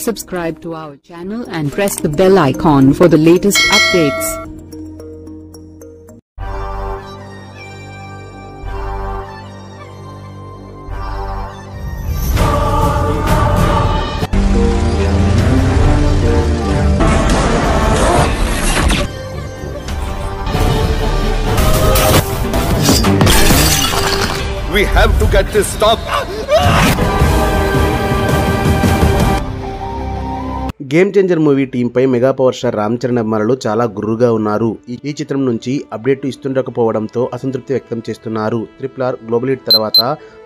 Subscribe to our channel and press the bell icon for the latest updates. We have to get this stopped. Game changer movie team పై mega power star Ram Charan అభిమానులు చాలా గుర్రుగా ఉన్నారు. ఈ చిత్రం నుంచి update ఇస్తుండకపోవడంతో అసంతృప్తి వ్యక్తం చేస్తున్నారు. RRR గ్లోబల్ హిట్ తర్వాత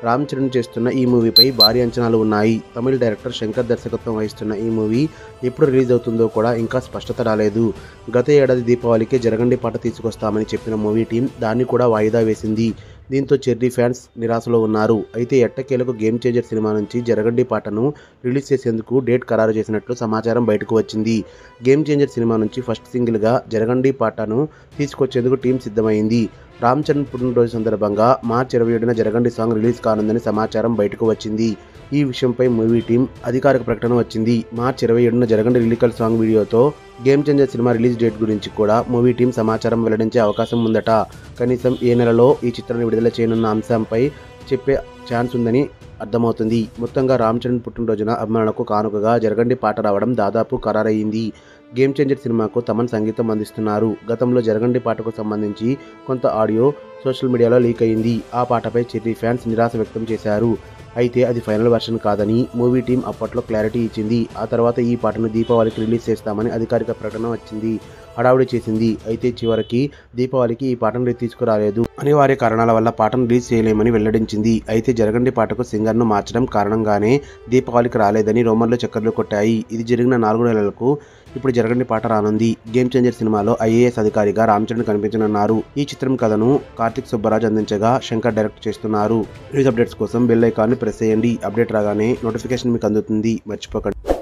రామ్ చరణ్ చేస్తున్న ఈ మూవీపై భారీ అంచనాలు ఉన్నాయి. తమిళ డైరెక్టర్ శంకర్ దర్శకత్వం వహిస్తున్న ఈ మూవీ ఎప్పుడు రిలీజ్ అవుతుందో కూడా ఇంకా స్పష్టత రాలేదు. గత ఏడాది దీపావళికి జరగండి పాట తీసుకొస్తామని చెప్పిన మూవీ టీం దాన్ని కూడా వాయిదా వేసింది. దీంతో చెర్రీ ఫ్యాన్స్ నిరాశలో ఉన్నారు. అయితే ఎట్టకేలకు గేమ్ చేంజర్ సినిమా నుంచి జరగండి పాటను రిలీజ్ చేసేందుకు డేట్ ఖరారు చేసినట్లు సమాచారం బయటకు వచ్చింది. గేమ్ చేంజర్ సినిమా నుంచి ఫస్ట్ సింగిల్గా జరగండి పాటను తీసుకొచ్చేందుకు టీం సిద్ధమైంది. రామ్ చరణ్ పుట్టినరోజు సందర్భంగా మార్చి 27న జరగండి సాంగ్ రిలీజ్ కానుందని సమాచారం బయటకు వచ్చింది. ఈ విషయంపై మూవీ టీం అధికారిక ప్రకటన వచ్చింది. మార్చి 27న జరగండి లిరికల్ సాంగ్ వీడియోతో game changer cinema release date గురించి కూడా మూవీ టీం సమాచారం వెల్లడించే అవకాశం ఉందట. కనీసం ఏ నెలలో ఈ చిత్రాన్ని విడుదల చేయనున్న అంశంపై చెప్పే ఛాన్స్ ఉందని అర్థమవుతుంది. మొత్తంగా రామ్ చరణ్ పుట్టినరోజున అభిమానులకు కానుకగా జరగండి పాట రావడం దాదాపు ఖరారయ్యింది. గేమ్ చేంజర్ సినిమాకు తమన్ సంగీతం అందిస్తున్నారు. గతంలో జరగండి పాటకు సంబంధించి కొంత ఆడియో సోషల్ మీడియాలో లీక్ అయింది. ఆ పాటపై చెర్రీ ఫ్యాన్స్ నిరాశ వ్యక్తం చేశారు. అయితే అది ఫైనల్ వెర్షన్ కాదని మూవీ టీం అప్పట్లో క్లారిటీ ఇచ్చింది. ఆ తర్వాత ఈ పాటను దీపావళికి రిలీజ్ చేస్తామని అధికారిక ప్రకటన వచ్చింది. హడావుడి చేసింది. అయితే చివరికి దీపావళికి ఈ పాటను తీసుకురాలేదు. అనివార్య కారణాల వల్ల పాటను రిలీజ్ చేయలేమని వెల్లడించింది. అయితే జరగండి పాటకు సింగర్ను మార్చడం కారణంగానే దీపావళికి రాలేదని రూమర్లు చక్కర్లు కొట్టాయి. ఇది జరిగిన 4 నెలలకు ఇప్పుడు జరగండి పాట రానుంది. గేమ్ చేంజర్ సినిమాలో IAS అధికారిగా రామ్ చరణ్ కనిపించనున్నారు. ఈ చిత్రం కథను కార్తిక్ సుబ్బరాజ్ అందించగా శంకర్ డైరెక్ట్ చేస్తున్నారు. న్యూస్ అప్డేట్స్ కోసం బెల్ ఐకాన్ని ప్రెస్ చేయండి. అప్డేట్ రాగానే నోటిఫికేషన్ మీకు అందుతుంది. మర్చిపోకండి.